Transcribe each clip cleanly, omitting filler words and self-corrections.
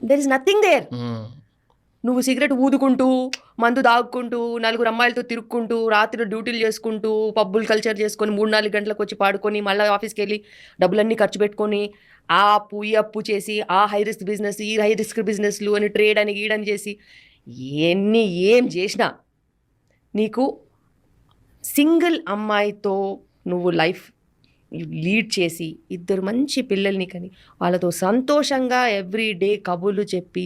There is nothing there. నువ్వు cigarette ఊదుకుంటూ, మందు దాక్కుంటూ, నలుగురు అమ్మాయిలతో తిరుక్కుంటూ, రాత్రి డ్యూటీలు చేసుకుంటూ, పబ్బులు కల్చర్ చేసుకొని 3-4 గంటలకు వచ్చి పాడుకొని, మళ్ళీ ఆఫీస్కి వెళ్ళి డబ్బులన్నీ ఖర్చు పెట్టుకొని, ఆ అప్పు ఈ అప్పు చేసి, ఆ హై రిస్క్ బిజినెస్ ఈ హై రిస్క్ బిజినెస్లు అని ట్రేడ్ అని గీడని చేసి ఏం చేసినా నీకు సింగిల్ అమ్మాయితో నువ్వు లైఫ్ లీడ్ చేసి 2 మంచి పిల్లల్ని కని వాళ్ళతో సంతోషంగా ఎవ్రీడే కబుర్లు చెప్పి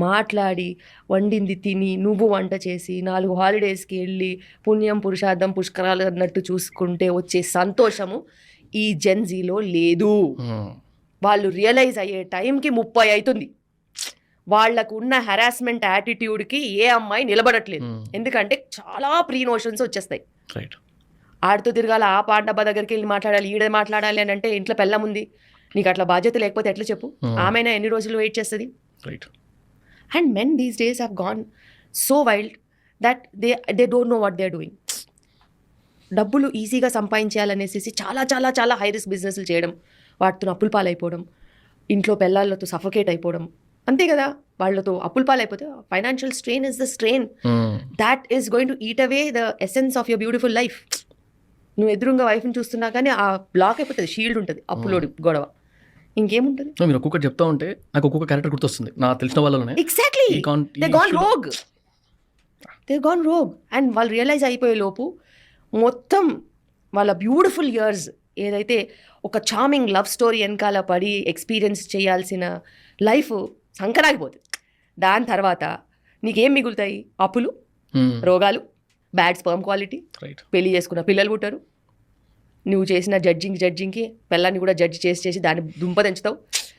మాట్లాడి వండింది తిని నువ్వు వంట చేసి 4 హాలిడేస్కి వెళ్ళి పుణ్యం పురుషార్థం పుష్కరాలు అన్నట్టు చూసుకుంటే వచ్చే సంతోషము ఈ జెన్జీలో లేదు. వాళ్ళు రియలైజ్ అయ్యే టైంకి 30 అవుతుంది. వాళ్ళకు ఉన్న హెరాస్మెంట్ యాటిట్యూడ్కి ఏ అమ్మాయి నిలబడట్లేదు. ఎందుకంటే చాలా ప్రీ నోషన్స్ వచ్చేస్తాయి. ఆడితో తిరగాలి, ఆ పాండబ్బా దగ్గరికి వెళ్ళి మాట్లాడాలి, ఈడ మాట్లాడాలి అని అంటే ఇంట్లో పెళ్ళం ఉంది, నీకు అట్లా బాధ్యత లేకపోతే ఎట్లా చెప్పు? ఆమెనా ఎన్ని రోజులు వెయిట్ చేస్తుంది? And men these days have gone so wild that they don't know what they are doing. డబ్బులు ఈజీగా సంపాదించాలనేసి చాలా చాలా చాలా హై రిస్క్ బిజినెస్లు చేయడం, వాటితో అప్పుల పాలైపోవడం, ఇంట్లో పెళ్ళాళ్ళతో సఫోకేట్ అయిపోవడం. అంతే కదా, వాళ్ళతో అప్పుల పాలైపోతే financial strain is the strain that is going to eat away the essence of your beautiful life. నువ్వు ఎదురుగా వైఫ్ని చూస్తున్నా కానీ ఆ బ్లాక్ అయిపోతుంది, షీల్డ్ ఉంటుంది, అప్పులోడి గొడవ, ఇంకేముంటుంది? మీరు ఒక్కొక్కటి చెప్తా ఉంటే నాకు ఒక్కొక్క క్యారెక్టర్ గుర్తొస్తుంది నా తెలిసిన వాళ్ళలోనే. Exactly, they gone rogue. And వాళ్ళు రియలైజ్ అయిపోయే లోపు మొత్తం వాళ్ళ బ్యూటిఫుల్ ఇయర్స్ ఏదైతే ఒక చార్మింగ్ లవ్ స్టోరీ వెనకాల పడి ఎక్స్పీరియన్స్ చేయాల్సిన లైఫ్ సంకరాగిపోతుంది. దాని తర్వాత నీకేం మిగులుతాయి? అప్పులు, రోగాలు, బ్యాడ్ స్పర్మ్ క్వాలిటీ, పెళ్లి చేసుకున్న పిల్లలు పుట్టారు, నువ్వు చేసిన జడ్జింగ్కి పిల్లల్ని కూడా జడ్జి చేసి దాన్ని దుంప తెంచుతావు.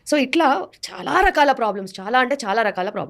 సో ఇట్లా చాలా రకాల ప్రాబ్లమ్స్, చాలా అంటే చాలా రకాల ప్రాబ్లమ్స్.